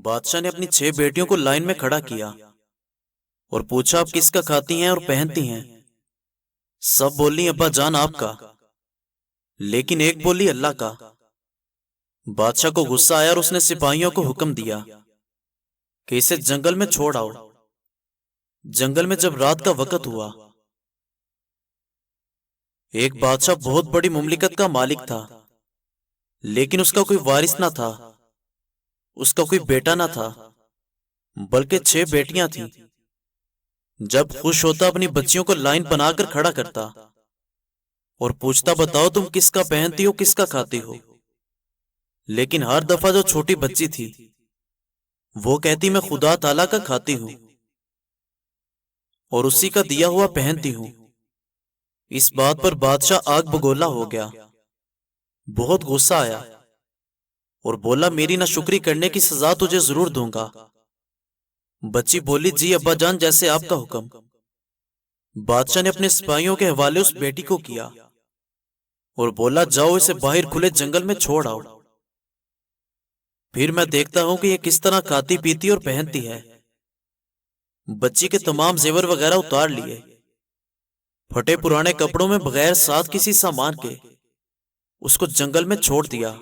بادشاہ نے اپنی 6 بیٹیوں کو لائن میں کھڑا کیا اور پوچھا آپ کس کا کھاتی ہیں اور پہنتی ہیں؟ سب بولی ابا جان آپ کا، لیکن ایک بولی اللہ کا۔ بادشاہ کو غصہ آیا اور اس نے سپاہیوں کو حکم دیا کہ اسے جنگل میں چھوڑ آؤ۔ جنگل میں جب رات کا وقت ہوا، ایک بادشاہ بہت بڑی مملکت کا مالک تھا، لیکن اس کا کوئی وارث نہ تھا، اس کا کوئی بیٹا نہ تھا، بلکہ 6 بیٹیاں تھیں۔ جب خوش ہوتا اپنی بچیوں کو لائن بنا کر کھڑا کرتا اور پوچھتا بتاؤ تم کس کا پہنتی ہو کس کا کھاتی ہو، لیکن ہر دفعہ جو چھوٹی بچی تھی وہ کہتی میں خدا تعالیٰ کا کھاتی ہوں اور اسی کا دیا ہوا پہنتی ہوں۔ اس بات پر بادشاہ آگ بگولا ہو گیا، بہت غصہ آیا اور بولا میری ناشکری کرنے کی سزا تجھے ضرور دوں گا۔ بچی بولی جی ابا جان جیسے آپ کا حکم۔ بادشاہ نے اپنے سپاہیوں کے حوالے اس بیٹی کو کیا اور بولا جاؤ اسے باہر کھلے جنگل میں چھوڑ آؤ، پھر میں دیکھتا ہوں کہ یہ کس طرح کھاتی پیتی اور پہنتی ہے۔ بچی کے تمام زیور وغیرہ اتار لیے، پھٹے پرانے کپڑوں میں بغیر ساتھ کسی سامان کے اس کو جنگل میں چھوڑ دیا۔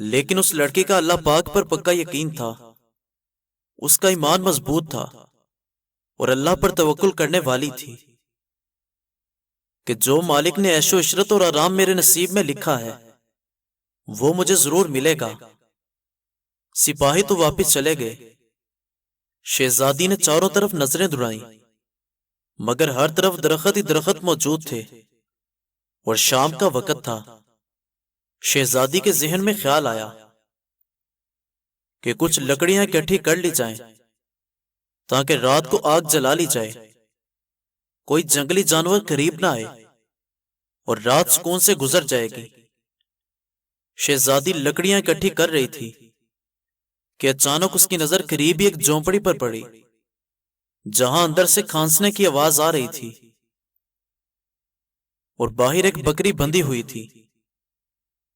لیکن اس لڑکی کا اللہ پاک پر پکا یقین تھا، اس کا ایمان مضبوط تھا اور اللہ پر توکل کرنے والی تھی کہ جو مالک نے عیش و عشرت اور آرام میرے نصیب میں لکھا ہے وہ مجھے ضرور ملے گا۔ سپاہی تو واپس چلے گئے۔ شہزادی نے چاروں طرف نظریں دوڑائیں، مگر ہر طرف درخت ہی درخت موجود تھے اور شام کا وقت تھا۔ شہزادی کے ذہن میں خیال آیا کہ کچھ لکڑیاں اکٹھی کر لی جائیں تاکہ رات کو آگ جلا لی جائے، کوئی جنگلی جانور قریب نہ آئے اور رات سکون سے گزر جائے گی۔ شہزادی لکڑیاں اکٹھی کر رہی تھی کہ اچانک اس کی نظر قریب ہی ایک جھونپڑی پر پڑی، جہاں اندر سے کھانسنے کی آواز آ رہی تھی اور باہر ایک بکری بندھی ہوئی تھی۔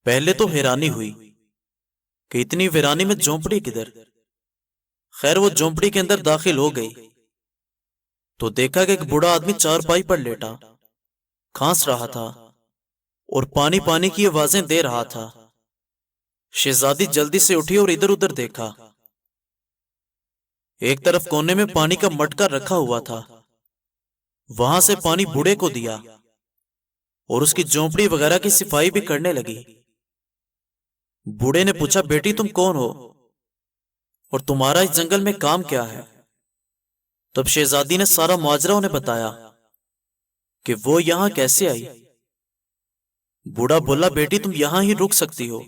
پہلے تو حیرانی ہوئی کہ اتنی ویرانی میں جھونپڑی کدھر؟ خیر وہ جھونپڑی کے اندر داخل ہو گئی تو دیکھا کہ ایک بوڑھا آدمی چارپائی پر لیٹا کھانس رہا تھا اور پانی پانی کی آوازیں دے رہا تھا۔ شہزادی جلدی سے اٹھی اور ادھر ادھر دیکھا۔ ایک طرف کونے میں پانی کا مٹکا رکھا ہوا تھا، وہاں سے پانی بوڑھے کو دیا اور اس کی جھونپڑی وغیرہ کی صفائی بھی کرنے لگی۔ بوڑھے نے پوچھا بیٹی تم کون ہو اور تمہارا اس جنگل میں کام کیا ہے؟ تب شہزادی نے سارا ماجرا انہیں بتایا کہ وہ یہاں کیسے آئی۔ بوڑھا بولا بیٹی تم یہاں ہی رک سکتی ہو،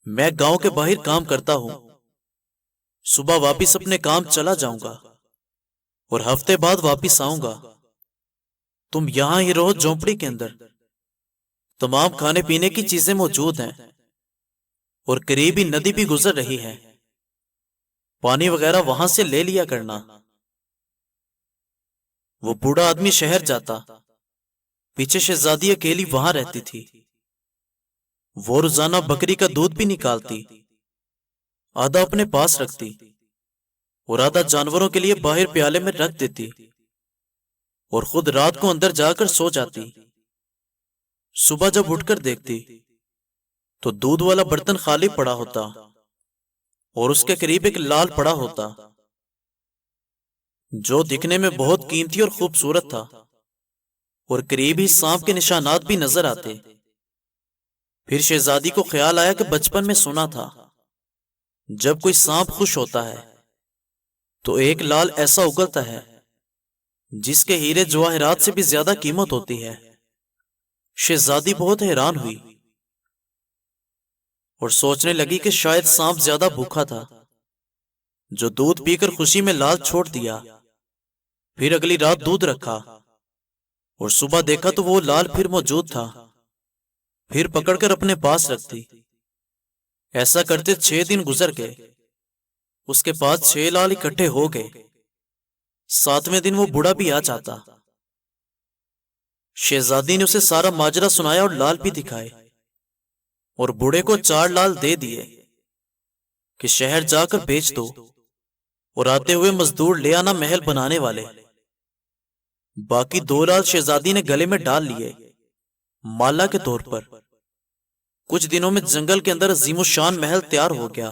میں گاؤں کے باہر کام کرتا ہوں، صبح واپس اپنے کام چلا جاؤں گا اور ہفتے بعد واپس آؤں گا۔ تم یہاں ہی رہو جھونپڑی کے اندر، تمام کھانے پینے کی چیزیں موجود ہیں اور قریب ہی ندی بھی گزر رہی ہے، پانی وغیرہ وہاں سے لے لیا کرنا۔ وہ بوڑھا آدمی شہر جاتا، پیچھے شہزادی اکیلی وہاں رہتی تھی۔ وہ روزانہ بکری کا دودھ بھی نکالتی، آدھا اپنے پاس رکھتی اور آدھا جانوروں کے لیے باہر پیالے میں رکھ دیتی اور خود رات کو اندر جا کر سو جاتی۔ صبح جب اٹھ کر دیکھتی تو دودھ والا برتن خالی پڑا ہوتا اور اس کے قریب ایک لال پڑا ہوتا جو دکھنے میں بہت قیمتی اور خوبصورت تھا، اور قریب ہی سانپ کے نشانات بھی نظر آتے۔ پھر شہزادی کو خیال آیا کہ بچپن میں سنا تھا جب کوئی سانپ خوش ہوتا ہے تو ایک لال ایسا اگلتا ہے جس کے ہیرے جواہرات سے بھی زیادہ قیمت ہوتی ہے۔ شہزادی بہت حیران ہوئی اور سوچنے لگی کہ شاید سانپ زیادہ بھوکا تھا جو دودھ پی کر خوشی میں لال چھوڑ دیا۔ پھر اگلی رات دودھ رکھا اور صبح دیکھا تو وہ لال پھر موجود تھا، پھر پکڑ کر اپنے پاس رکھتی۔ ایسا کرتے 6 دن گزر گئے، اس کے پاس 6 لال اکٹھے ہو گئے۔ 7ویں دن وہ بوڑھا بھی آ جاتا۔ شہزادی نے اسے سارا ماجرا سنایا اور لال بھی دکھائے اور بوڑھے کو 4 لال دے دیے۔ کہ شہر جا کر بیچ دو اور آتے ہوئے مزدور لے آنا محل بنانے والے۔ باقی 2 لال شہزادی نے گلے میں ڈال لیے مالا کے طور پر۔ کچھ دنوں میں جنگل کے اندر عظیم الشان محل تیار ہو گیا،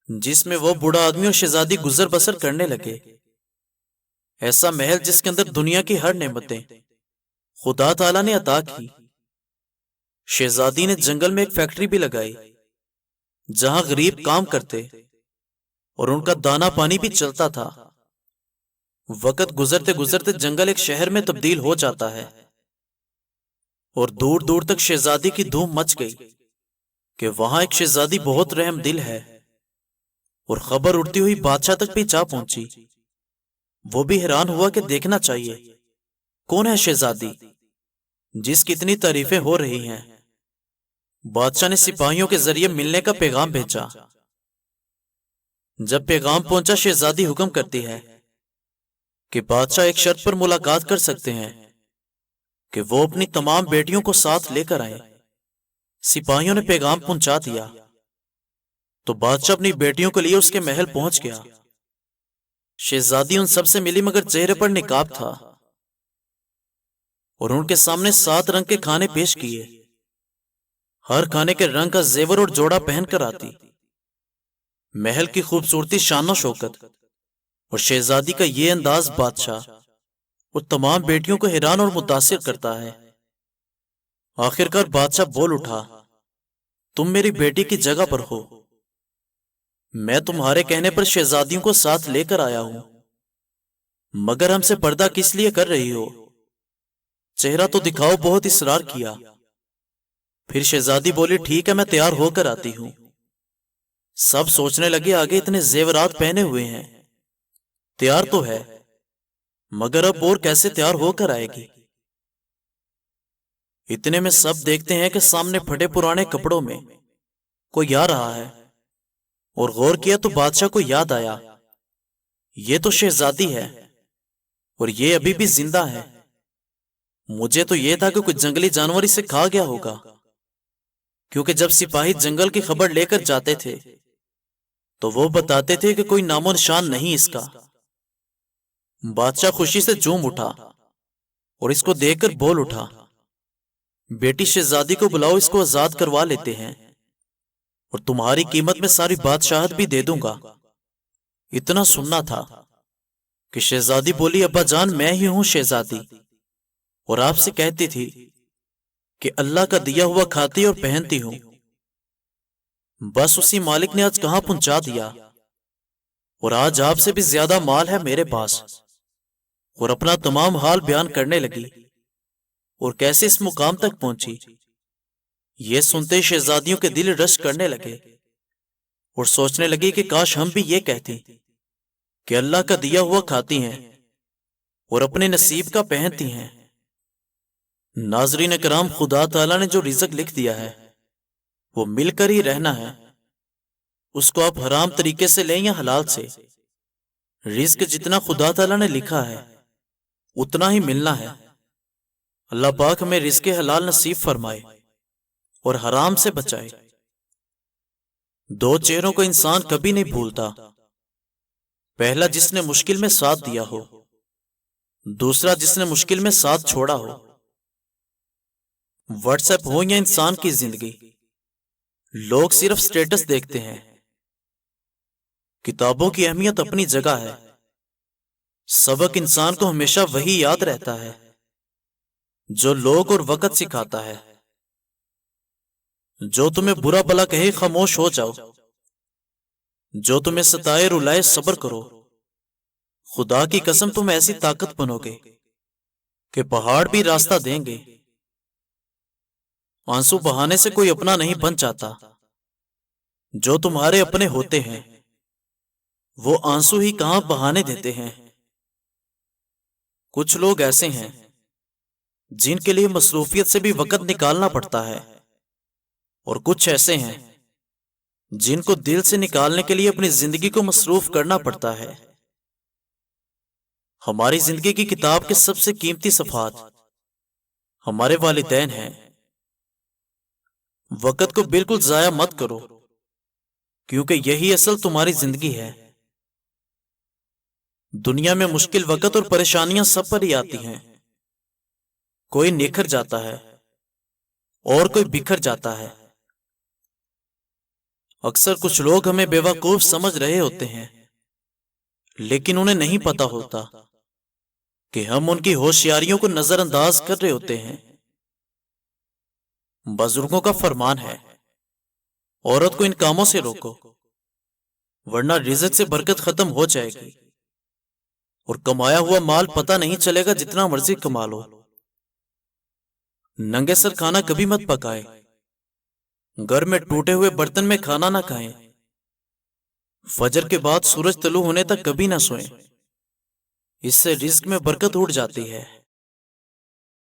جس میں وہ بوڑھا آدمی اور شہزادی گزر بسر کرنے لگے۔ ایسا محل جس کے اندر دنیا کی ہر نعمتیں خدا تعالیٰ نے عطا کی۔ شہزادی نے جنگل میں ایک فیکٹری بھی لگائی جہاں غریب کام کرتے اور ان کا دانا پانی بھی چلتا تھا۔ وقت گزرتے گزرتے جنگل ایک شہر میں تبدیل ہو جاتا ہے اور دور دور تک شہزادی کی دھوم مچ گئی کہ وہاں ایک شہزادی بہت رحم دل ہے، اور خبر اڑتی ہوئی بادشاہ تک بھی جا پہنچی۔ وہ بھی حیران ہوا کہ دیکھنا چاہیے کون ہے شہزادی جس کی اتنی تعریفیں ہو رہی ہیں۔ بادشاہ نے سپاہیوں کے ذریعے ملنے کا پیغام بھیجا۔ جب پیغام پہنچا، شہزادی حکم کرتی ہے کہ بادشاہ ایک شرط پر ملاقات کر سکتے ہیں کہ وہ اپنی تمام بیٹیوں کو ساتھ لے کر آئیں۔ سپاہیوں نے پیغام پہنچا دیا تو بادشاہ اپنی بیٹیوں کے لیے اس کے محل پہنچ گیا۔ شہزادی ان سب سے ملی مگر چہرے پر نقاب تھا، اور ان کے سامنے 7 رنگ کے کھانے پیش کیے۔ ہر کھانے کے رنگ کا زیور اور جوڑا پہن کر آتی۔ محل کی خوبصورتی، شان و شوکت اور شہزادی کا یہ انداز بادشاہ اور تمام بیٹیوں کو حیران اور متاثر کرتا ہے۔ آخرکار بادشاہ بول اٹھا، تم میری بیٹی کی جگہ پر ہو، میں تمہارے کہنے پر شہزادیوں کو ساتھ لے کر آیا ہوں، مگر ہم سے پردہ کس لیے کر رہی ہو؟ چہرہ تو دکھاؤ۔ بہت اصرار کیا۔ پھر شہزادی بولی، ٹھیک ہے، میں تیار ہو کر آتی ہوں۔ سب سوچنے لگے، آگے اتنے زیورات پہنے ہوئے ہیں، تیار تو ہے، مگر اب اور کیسے تیار ہو کر آئے گی؟ اتنے میں سب دیکھتے ہیں کہ سامنے پھٹے پرانے کپڑوں میں کوئی آ رہا ہے، اور غور کیا تو بادشاہ کو یاد آیا، یہ تو شہزادی ہے اور یہ ابھی بھی زندہ ہے۔ مجھے تو یہ تھا کہ کوئی جنگلی جانور اسے کھا گیا ہوگا، کیونکہ جب سپاہی جنگل کی خبر لے کر جاتے تھے تو وہ بتاتے تھے کہ کوئی نام و نشان نہیں اس کا۔ بادشاہ خوشی سے جھوم اٹھا اور اس کو دیکھ کر بول اٹھا، بیٹی شہزادی کو بلاؤ، اس کو آزاد کروا لیتے ہیں اور تمہاری قیمت میں ساری بادشاہت بھی دے دوں گا۔ اتنا سننا تھا کہ شہزادی بولی، ابا جان، میں ہی ہوں شہزادی، اور آپ سے کہتی تھی کہ اللہ کا دیا ہوا کھاتی اور پہنتی ہوں۔ بس اسی مالک نے آج کہاں پہنچا دیا، اور آج آپ سے بھی زیادہ مال ہے میرے پاس۔ اور اپنا تمام حال بیان کرنے لگی اور کیسے اس مقام تک پہنچی۔ یہ سنتے شہزادیوں کے دل رش کرنے لگے اور سوچنے لگی کہ کاش ہم بھی یہ کہتی کہ اللہ کا دیا ہوا کھاتی ہیں اور اپنے نصیب کا پہنتی ہیں۔ ناظرین کرام، خدا تعالیٰ نے جو رزق لکھ دیا ہے وہ مل کر ہی رہنا ہے، اس کو آپ حرام طریقے سے لیں یا حلال سے۔ رزق جتنا خدا تعالیٰ نے لکھا ہے اتنا ہی ملنا ہے۔ اللہ پاک ہمیں رزق حلال نصیب فرمائے اور حرام سے بچائے۔ 2 چہروں کو انسان کبھی نہیں بھولتا، پہلا جس نے مشکل میں ساتھ دیا ہو، دوسرا جس نے مشکل میں ساتھ چھوڑا ہو۔ واٹس ایپ ہو یا انسان کی زندگی، لوگ صرف سٹیٹس دیکھتے ہیں۔ کتابوں کی اہمیت اپنی جگہ ہے، سبق انسان کو ہمیشہ وہی یاد رہتا ہے جو لوگ اور وقت سکھاتا ہے۔ جو تمہیں برا بلا کہے خاموش ہو جاؤ، جو تمہیں ستائے رلائے صبر کرو۔ خدا کی قسم تم ایسی طاقت بنو گے کہ پہاڑ بھی راستہ دیں گے۔ آنسو بہانے سے کوئی اپنا نہیں بن جاتا، جو تمہارے اپنے ہوتے ہیں وہ آنسو ہی کہاں بہانے دیتے ہیں۔ کچھ لوگ ایسے ہیں جن کے لیے مصروفیت سے بھی وقت نکالنا پڑتا ہے، اور کچھ ایسے ہیں جن کو دل سے نکالنے کے لیے اپنی زندگی کو مصروف کرنا پڑتا ہے۔ ہماری زندگی کی کتاب کے سب سے قیمتی صفحات ہمارے والدین ہیں۔ وقت کو بالکل ضائع مت کرو، کیونکہ یہی اصل تمہاری زندگی ہے۔ دنیا میں مشکل وقت اور پریشانیاں سب پر ہی آتی ہیں، کوئی نکھر جاتا ہے اور کوئی بکھر جاتا ہے۔ اکثر کچھ لوگ ہمیں بیوقوف سمجھ رہے ہوتے ہیں، لیکن انہیں نہیں پتا ہوتا کہ ہم ان کی ہوشیاریوں کو نظر انداز کر رہے ہوتے ہیں۔ بزرگوں کا فرمان ہے، عورت کو ان کاموں سے روکو، ورنہ رزق سے برکت ختم ہو جائے گی اور کمایا ہوا مال پتہ نہیں چلے گا جتنا مرضی کما لو۔ ننگے سر کھانا کبھی مت پکائے، گھر میں ٹوٹے ہوئے برتن میں کھانا نہ کھائیں، فجر کے بعد سورج طلوع ہونے تک کبھی نہ سوئیں، اس سے رزق میں برکت اٹھ جاتی ہے۔